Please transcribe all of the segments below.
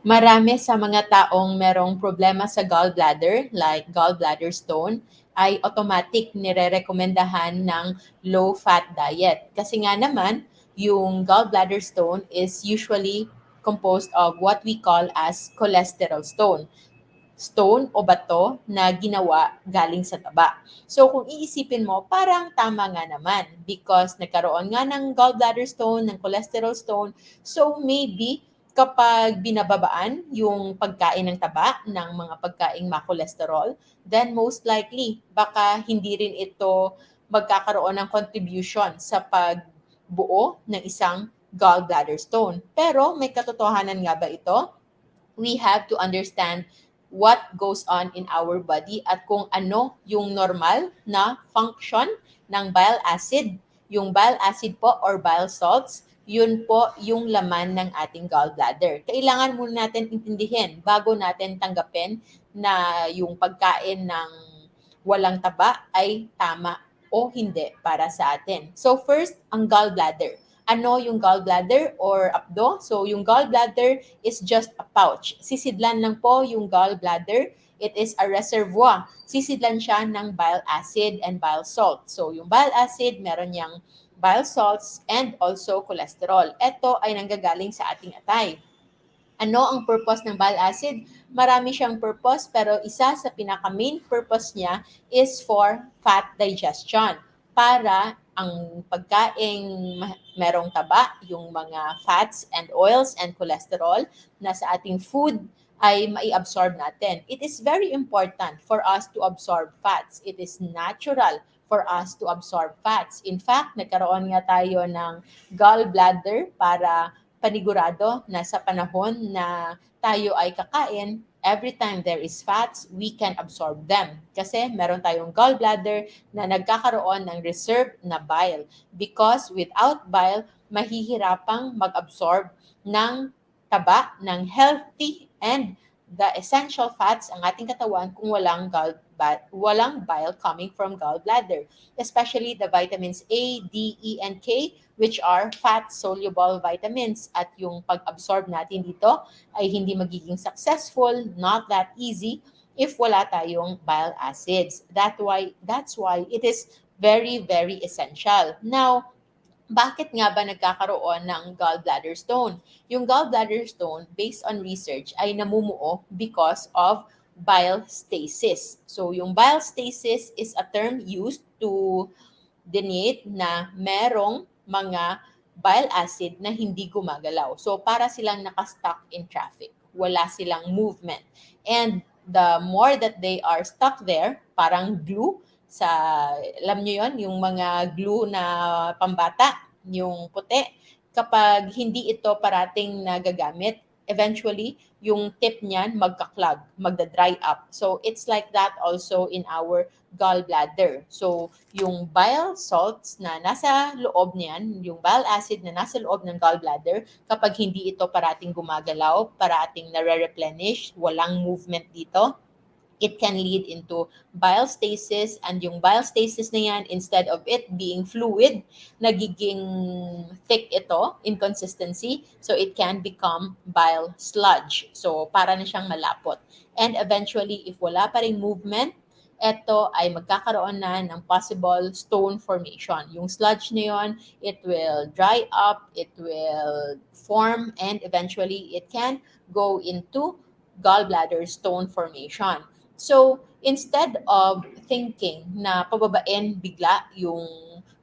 Marami sa mga taong merong problema sa gallbladder, like gallbladder stone, ay automatic nire-rekomendahan ng low-fat diet. Kasi nga naman, yung gallbladder stone is usually composed of what we call as cholesterol stone, stone o bato na ginawa galing sa taba. So kung iisipin mo, parang tama nga naman because nagkaroon nga ng gallbladder stone, ng cholesterol stone. So maybe kapag binababaan yung pagkain ng taba ng mga pagkaing makolesterol, then most likely baka hindi rin ito magkakaroon ng contribution sa pagbuo ng isang gallbladder stone. Pero may katotohanan nga ba ito? We have to understand what goes on in our body at kung ano yung normal na function ng bile acid. Yung bile acid po or bile salts, yun po yung laman ng ating gallbladder. Kailangan muna natin intindihin bago natin tanggapin na yung pagkain ng walang taba ay tama o hindi para sa atin. So first, ang gallbladder. Ano yung gallbladder or abdo? So yung gallbladder is just a pouch. Sisidlan lang po yung gallbladder. It is a reservoir. Sisidlan siya ng bile acid and bile salt. So yung bile acid, meron niyang bile salts and also cholesterol. Ito ay nanggagaling sa ating atay. Ano ang purpose ng bile acid? Marami siyang purpose pero isa sa pinaka-main purpose niya is for fat digestion. Para ang pagkaing merong taba, yung mga fats and oils and cholesterol na sa ating food ay mai-absorb natin. It is very important for us to absorb fats. It is natural for us to absorb fats. In fact, nagkaroon nga tayo ng gallbladder para panigurado na sa panahon na tayo ay kakain, every time there is fats, we can absorb them. Kasi meron tayong gallbladder na nagkakaroon ng reserve na bile. Because without bile, mahihirapang mag-absorb ng taba, ng healthy and the essential fats ang ating katawan kung walang bile coming from gallbladder, especially the vitamins A, D, E, and K, which are fat-soluble vitamins. At yung pag-absorb natin dito ay hindi magiging successful, not that easy, if wala tayong bile acids. That's why it is very, very essential. Now, bakit nga ba nagkakaroon ng gallbladder stone? Yung gallbladder stone, based on research, ay namumuo because of bile stasis. So, yung bile stasis is a term used to denote na merong mga bile acid na hindi gumagalaw. So, para silang nakastuck in traffic. Wala silang movement. And the more that they are stuck there, parang glue, sa, alam nyo yon yung mga glue na pambata, yung puti, kapag hindi ito parating nagagamit, eventually, yung tip niyan magka-clog, magda-dry up. So, it's like that also in our gallbladder. So, yung bile salts na nasa loob niyan, yung bile acid na nasa loob ng gallbladder, kapag hindi ito parating gumagalaw, parating nare-replenish, walang movement dito, it can lead into bile stasis, and yung bile stasis na yan, instead of it being fluid, nagiging thick ito, inconsistency, so it can become bile sludge. So para na siyang malapot. And eventually, if wala pa ring movement, ito ay magkakaroon na ng possible stone formation. Yung sludge na yun, it will dry up, it will form, and eventually it can go into gallbladder stone formation. So, instead of thinking na pababain bigla yung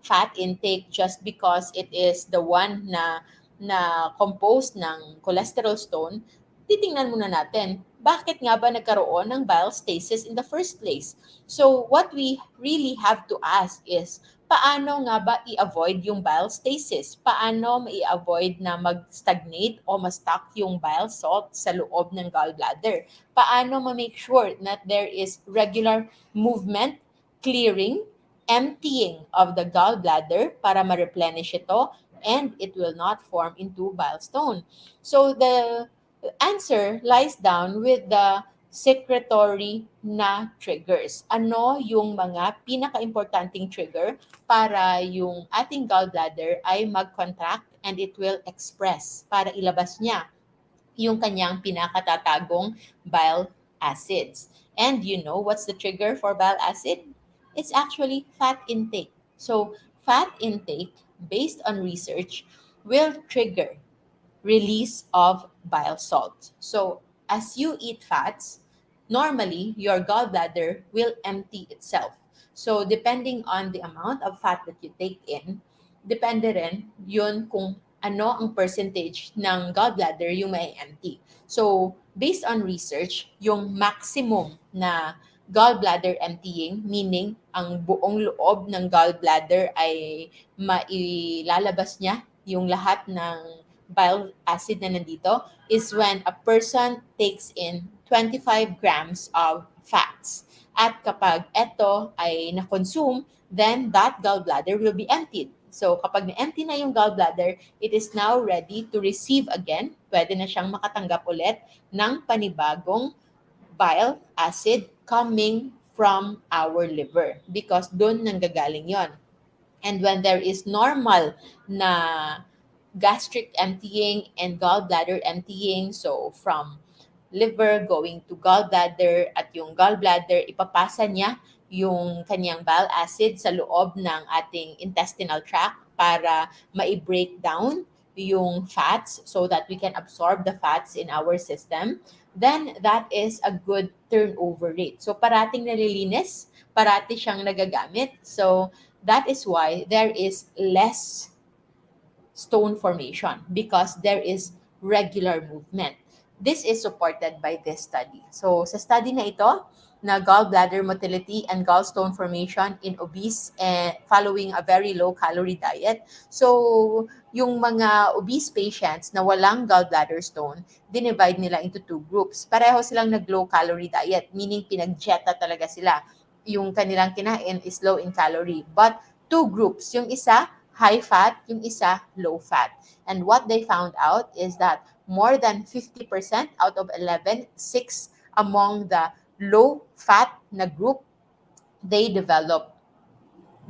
fat intake just because it is the one na composed ng cholesterol stone, titingnan muna natin, bakit nga ba nagkaroon ng bile stasis in the first place? So, what we really have to ask is, paano nga ba i-avoid yung bile stasis? Paano ma-avoid na mag-stagnate o ma-stuck yung bile salt sa loob ng gallbladder? Paano ma-make sure that there is regular movement, clearing, emptying of the gallbladder para ma-replenish ito and it will not form into bile stone? So the answer lies down with the secretory na triggers. Ano yung mga pinaka-importanting trigger para yung ating gallbladder ay mag-contract and it will express para ilabas niya yung kanyang pinakatatagong bile acids. And you know what's the trigger for bile acid? It's actually fat intake. So, fat intake, based on research, will trigger release of bile salt. So, as you eat fats, normally your gallbladder will empty itself. So, depending on the amount of fat that you take in, depende rin yun kung ano ang percentage ng gallbladder yung may empty. So, based on research, yung maximum na gallbladder emptying, meaning ang buong loob ng gallbladder ay mailalabas niya yung lahat ng bile acid na nandito is when a person takes in 25 grams of fats. At kapag ito ay na-consume, then that gallbladder will be emptied. So kapag na-empty na yung gallbladder, it is now ready to receive again. Pwede na siyang makatanggap ulit ng panibagong bile acid coming from our liver because doon nanggagaling yon. And when there is normal na gastric emptying and gallbladder emptying, so from liver going to gallbladder at yung gallbladder, ipapasa niya yung kanyang bile acid sa loob ng ating intestinal tract para ma-break down yung fats so that we can absorb the fats in our system, then that is a good turnover rate. So parating nalilinis, parati siyang nagagamit. So that is why there is less stone formation because there is regular movement. This is supported by this study. So sa study na ito, na gallbladder motility and gallstone formation in obese and following a very low calorie diet. So yung mga obese patients na walang gallbladder stone, dinivide nila into two groups. Pareho silang nag-low calorie diet, meaning pinag-dieta talaga sila. Yung kanilang kinain is low in calorie. But two groups, yung isa high fat, yung isa low fat. And what they found out is that more than 50% out of 11, 6 among the low fat na group, they develop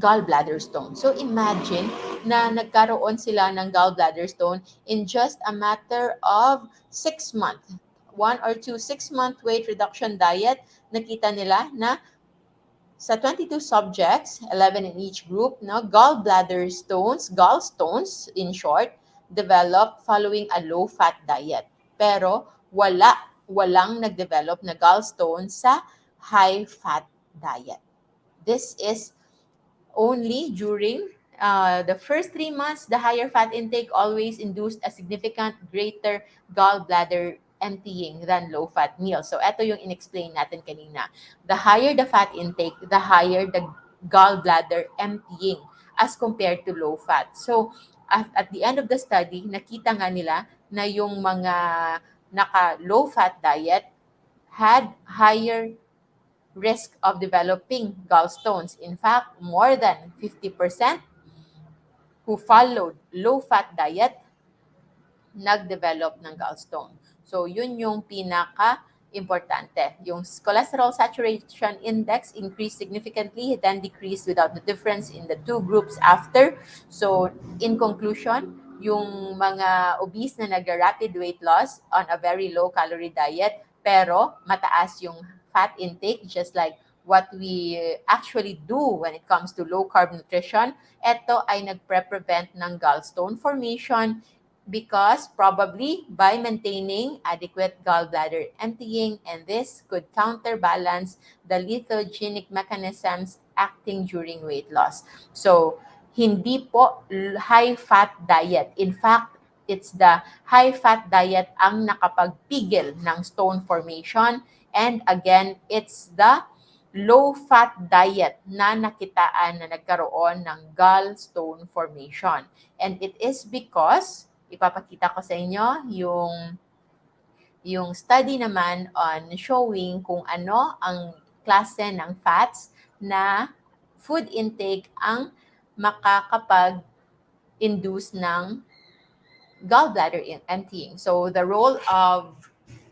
gallbladder stone. So imagine na nagkaroon sila ng gallbladder stone in just a matter of 6 months. 1 or 2 6-month weight reduction diet, nakita nila na sa 22 subjects, 11 in each group, no, gallbladder stones, gallstones in short, developed following a low-fat diet. Pero walang nag-develop na gallstone sa high-fat diet. This is only during the first 3 months, the higher fat intake always induced a significant greater gallbladder emptying than low-fat meals. So, ito yung in-explain natin kanina. The higher the fat intake, the higher the gallbladder emptying as compared to low-fat. So, at the end of the study, nakita nga nila na yung mga naka-low-fat diet had higher risk of developing gallstones. In fact, more than 50% who followed low-fat diet nag-develop ng gallstone. So, yun yung pinaka-importante. Yung cholesterol saturation index increased significantly, then decreased without the difference in the two groups after. So, in conclusion, yung mga obese na nag-rapid weight loss on a very low-calorie diet, pero mataas yung fat intake, just like what we actually do when it comes to low-carb nutrition, ito ay nagpre-prevent ng gallstone formation because probably by maintaining adequate gallbladder emptying, and this could counterbalance the lethogenic mechanisms acting during weight loss. So, hindi po high-fat diet. In fact, it's the high-fat diet ang nakapagpigil ng stone formation, and again, it's the low-fat diet na nakitaan na nagkaroon ng gallstone formation. And it is because ipapakita ko sa inyo yung study naman on showing kung ano ang klase ng fats na food intake ang makakapag-induce ng gallbladder emptying. So the role of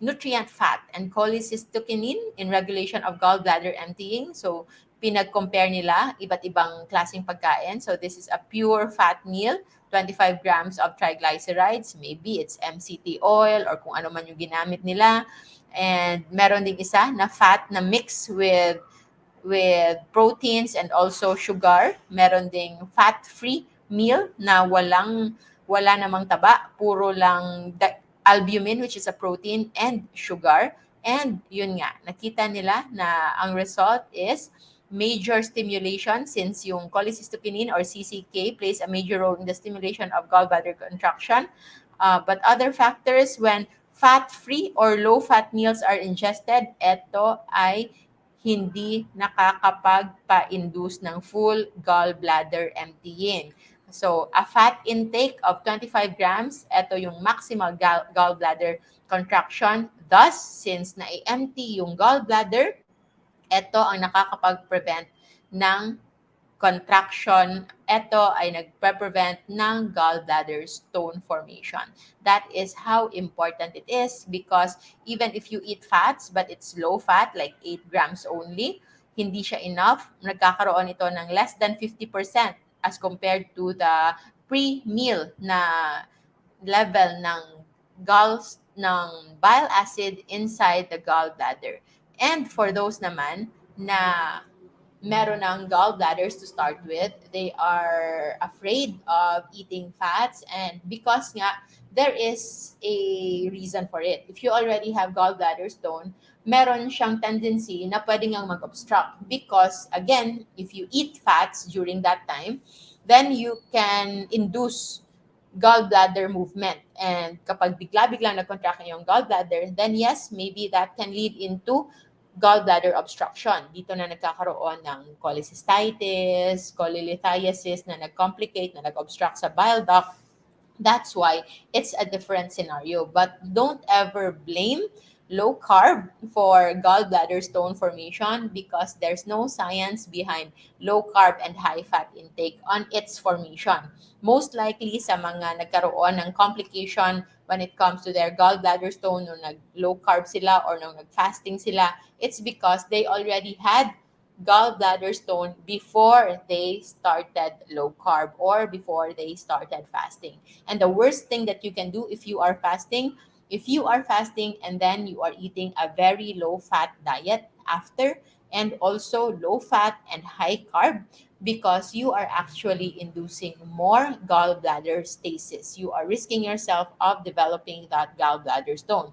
nutrient fat and cholecystokinin in regulation of gallbladder emptying. So pinag-compare nila iba't ibang klaseng pagkain. So this is a pure fat meal, 25 grams of triglycerides, maybe it's MCT oil or kung ano man yung ginamit nila. And meron ding isa na fat na mix with proteins and also sugar. Meron ding fat-free meal na wala namang taba, puro lang albumin which is a protein and sugar. And yun nga, nakita nila na ang result is major stimulation since yung cholecystokinin or CCK plays a major role in the stimulation of gallbladder contraction. But other factors when fat-free or low-fat meals are ingested, ito ay hindi nakakapagpa-induce ng full gallbladder emptying. So, a fat intake of 25 grams, ito yung maximal gallbladder contraction. Thus, since na-empty yung gallbladder, ito ang nakakapag-prevent ng contraction. Ito ay nagpe-prevent ng gallbladder stone formation. That is how important it is because even if you eat fats but it's low fat, like 8 grams only, hindi siya enough. Nagkakaroon ito ng less than 50% as compared to the pre-meal na level ng bile acid inside the gallbladder. And for those naman na meron ng gallbladders to start with, they are afraid of eating fats and because nga, there is a reason for it. If you already have gallbladder stone, meron siyang tendency na pwede ngang mag-obstruct because again, if you eat fats during that time, then you can induce gallbladder movement. And kapag bigla-biglang nag-contract yung gallbladder, then yes, maybe that can lead into gallbladder obstruction. Dito na nagkakaroon ng cholecystitis, cholelithiasis na nag-complicate, na nag-obstruct sa bile duct. That's why it's a different scenario. But don't ever blame low carb for gallbladder stone formation because there's no science behind low carb and high fat intake on its formation. Most likely sa mga nagkaroon ng complication when it comes to their gallbladder stone nung nag-low carb sila or nung nag-fasting sila, it's because they already had gallbladder stone before they started low carb or before they started fasting. And the worst thing that you can do if you are fasting and then you are eating a very low fat diet after and also low fat and high carb because you are actually inducing more gallbladder stasis. You are risking yourself of developing that gallbladder stone.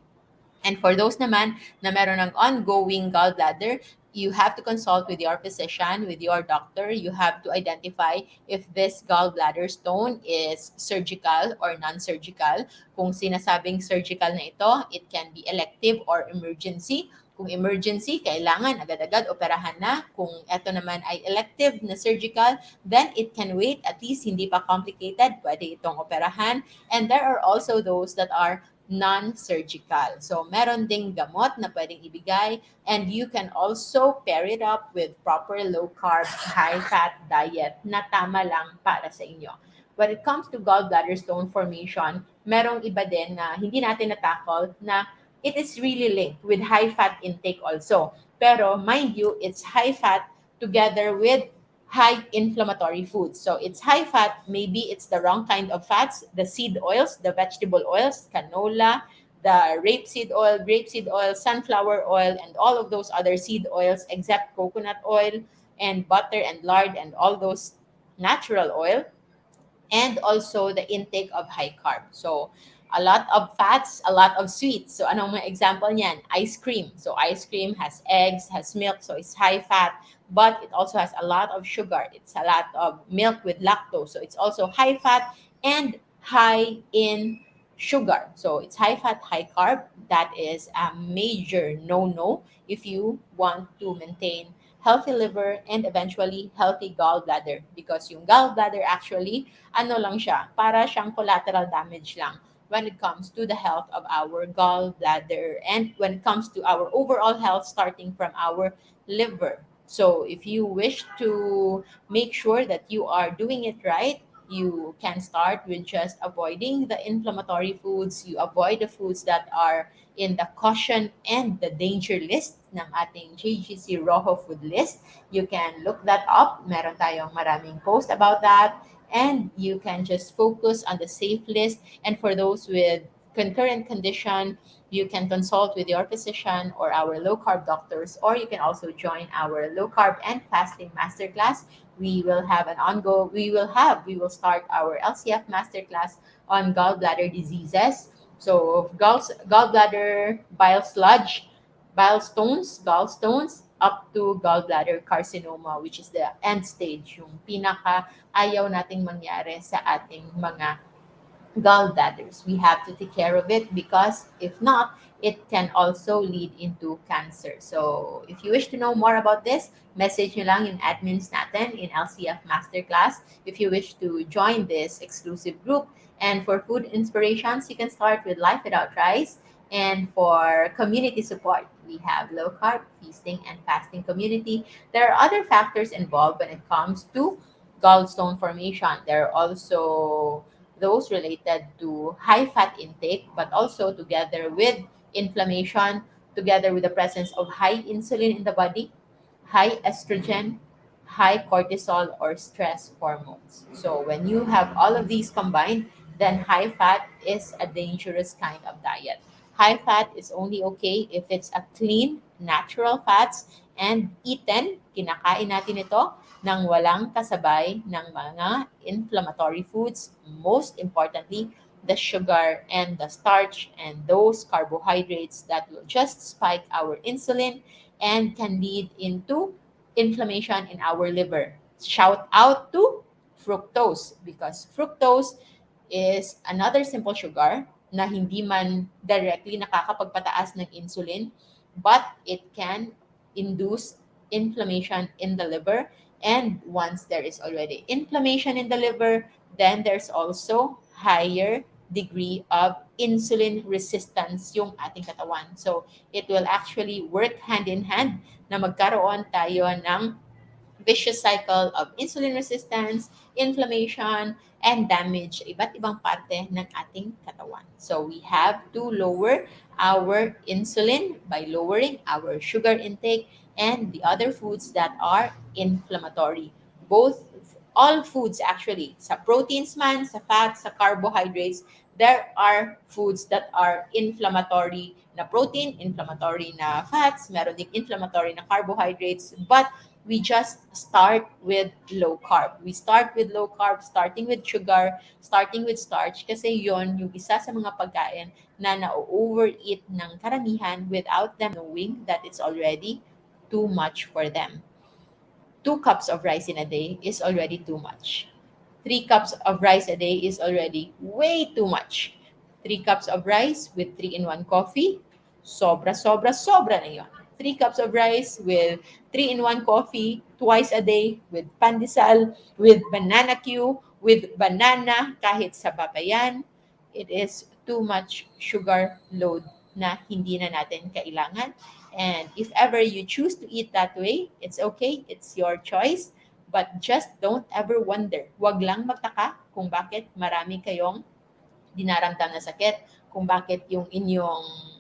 And for those naman na meron ng ongoing gallbladder, you have to consult with your physician, with your doctor. You have to identify if this gallbladder stone is surgical or non-surgical. Kung sinasabing surgical na ito, it can be elective or emergency. Kung emergency, kailangan agad-agad operahan na. Kung ito naman ay elective na surgical, then it can wait. At least hindi pa complicated, pwede itong operahan. And there are also those that are non-surgical. So, meron ding gamot na pwedeng ibigay and you can also pair it up with proper low-carb, high-fat diet na tama lang para sa inyo. When it comes to gallbladder stone formation, merong iba din na hindi natin na-tackle na it is really linked with high-fat intake also. Pero mind you, it's high-fat together with high inflammatory foods. So it's high fat, maybe it's the wrong kind of fats, the seed oils, the vegetable oils, canola, the rapeseed oil, sunflower oil, and all of those other seed oils except coconut oil and butter and lard and all those natural oil and also the intake of high carb. So, a lot of fats, a lot of sweets. So, anong mga example niyan? Ice cream. So, ice cream has eggs, has milk, so it's high fat, but it also has a lot of sugar. It's a lot of milk with lactose. So, it's also high fat and high in sugar. So, it's high fat, high carb. That is a major no-no if you want to maintain healthy liver and eventually healthy gallbladder because yung gallbladder actually ano lang siya, para siyang collateral damage lang when it comes to the health of our gallbladder and when it comes to our overall health starting from our liver. So if you wish to make sure that you are doing it right, You can start with just avoiding the inflammatory foods. You avoid the foods that are in the caution and the danger list ng ating JGC Rojo food list. You can look that up. Meron tayong maraming post about that. And you can just focus on the safe list. And for those with concurrent condition, you can consult with your physician or our low carb doctors, or you can also join our low carb and fasting masterclass. We will start our LCF masterclass on gallbladder diseases. So gallbladder, bile sludge, gallstones, up to gallbladder carcinoma, which is the end stage, yung pinaka ayaw nating mangyari sa ating mga gallbladders. We have to take care of it because if not, it can also lead into cancer. So if you wish to know more about this, message nyo lang yung admins natin in LCF Masterclass if you wish to join this exclusive group. And for food inspirations, you can start with Life Without Rice. And for community support, we have Low Carb, Feasting, and Fasting Community. There are other factors involved when it comes to gallstone formation. There are also those related to high fat intake, but also together with inflammation, together with the presence of high insulin in the body, high estrogen, high cortisol, or stress hormones. So, when you have all of these combined, then high fat is a dangerous kind of diet. High fat is only okay if it's a clean, natural fats and eaten, kinakain natin ito nang walang kasabay ng mga inflammatory foods. Most importantly, the sugar and the starch and those carbohydrates that will just spike our insulin and can lead into inflammation in our liver. Shout out to fructose because fructose is another simple sugar na hindi man directly nakakapagpataas ng insulin, but it can induce inflammation in the liver. And once there is already inflammation in the liver, then there's also higher degree of insulin resistance yung ating katawan. So it will actually work hand in hand na magkaroon tayo ng vicious cycle of insulin resistance, inflammation, and damage sa iba't ibang parte ng ating katawan. So we have to lower our insulin by lowering our sugar intake and the other foods that are inflammatory. Both all foods actually, sa proteins man, sa fats, sa carbohydrates, there are foods that are inflammatory na protein, inflammatory na fats, meron ding inflammatory na carbohydrates, but we just start with low carb. We start with low carb, starting with sugar, starting with starch, kasi yon yung isa sa mga pagkain na na-overeat ng karamihan without them knowing that it's already too much for them. 2 cups of rice in a day is already too much. 3 cups of rice a day is already way too much. 3 cups of rice with 3-in-1 coffee, sobra, sobra, sobra na yun. 3 cups of rice with 3-in-1 coffee twice a day with pandesal, with banana Q, with banana, kahit sa babayan. It is too much sugar load na hindi na natin kailangan. And if ever you choose to eat that way, it's okay. It's your choice. But just don't ever wonder. Huwag lang magtaka kung bakit marami kayong dinaramdam na sakit, kung bakit yung inyong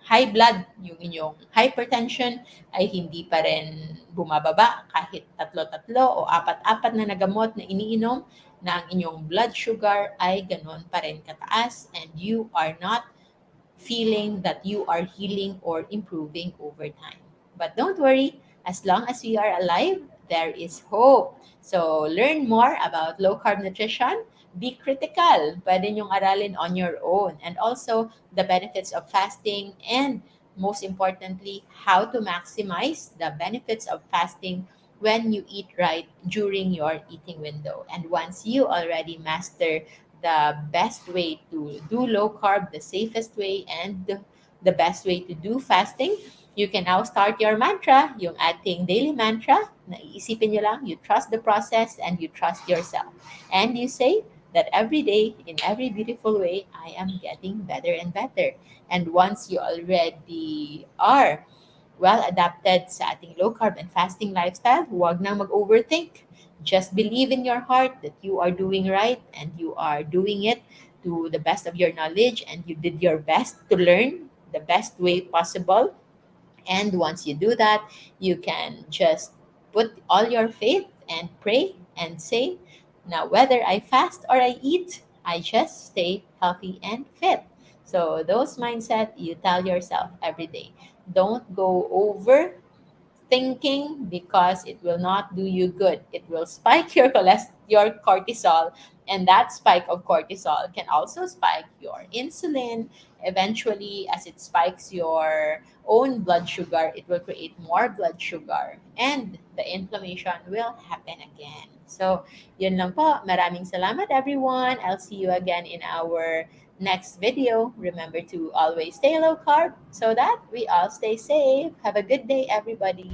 high blood, yung inyong hypertension ay hindi pa rin bumababa kahit tatlo-tatlo o apat-apat na nagamot na iniinom, na ang inyong blood sugar ay ganon pa rin kataas and you are not feeling that you are healing or improving over time. But don't worry, as long as we are alive, there is hope. So learn more about low carb nutrition. Be critical. Pwede nyong aralin on your own. And also the benefits of fasting and most importantly, how to maximize the benefits of fasting when you eat right during your eating window. And once you already master the best way to do low carb, the safest way, and the best way to do fasting, you can now start your mantra, yung ating daily mantra, na iisipin nyo lang, you trust the process and you trust yourself. And you say that every day, in every beautiful way, I am getting better and better. And once you already are well adapted sa ating low carb and fasting lifestyle, huwag nang mag-overthink. Just believe in your heart that you are doing right and you are doing it to the best of your knowledge, and you did your best to learn the best way possible. And once you do that, you can just put all your faith and pray and say, now, whether I fast or I eat, I just stay healthy and fit. So, those mindset you tell yourself every day. Don't go over thinking, because it will not do you good. It will spike your cortisol, and that spike of cortisol can also spike your insulin. Eventually, as it spikes your own blood sugar, it will create more blood sugar, and the inflammation will happen again. So, yun lang po. Maraming salamat, everyone. I'll see you again in our next video. Remember to always stay low carb so that we all stay safe. Have a good day, everybody.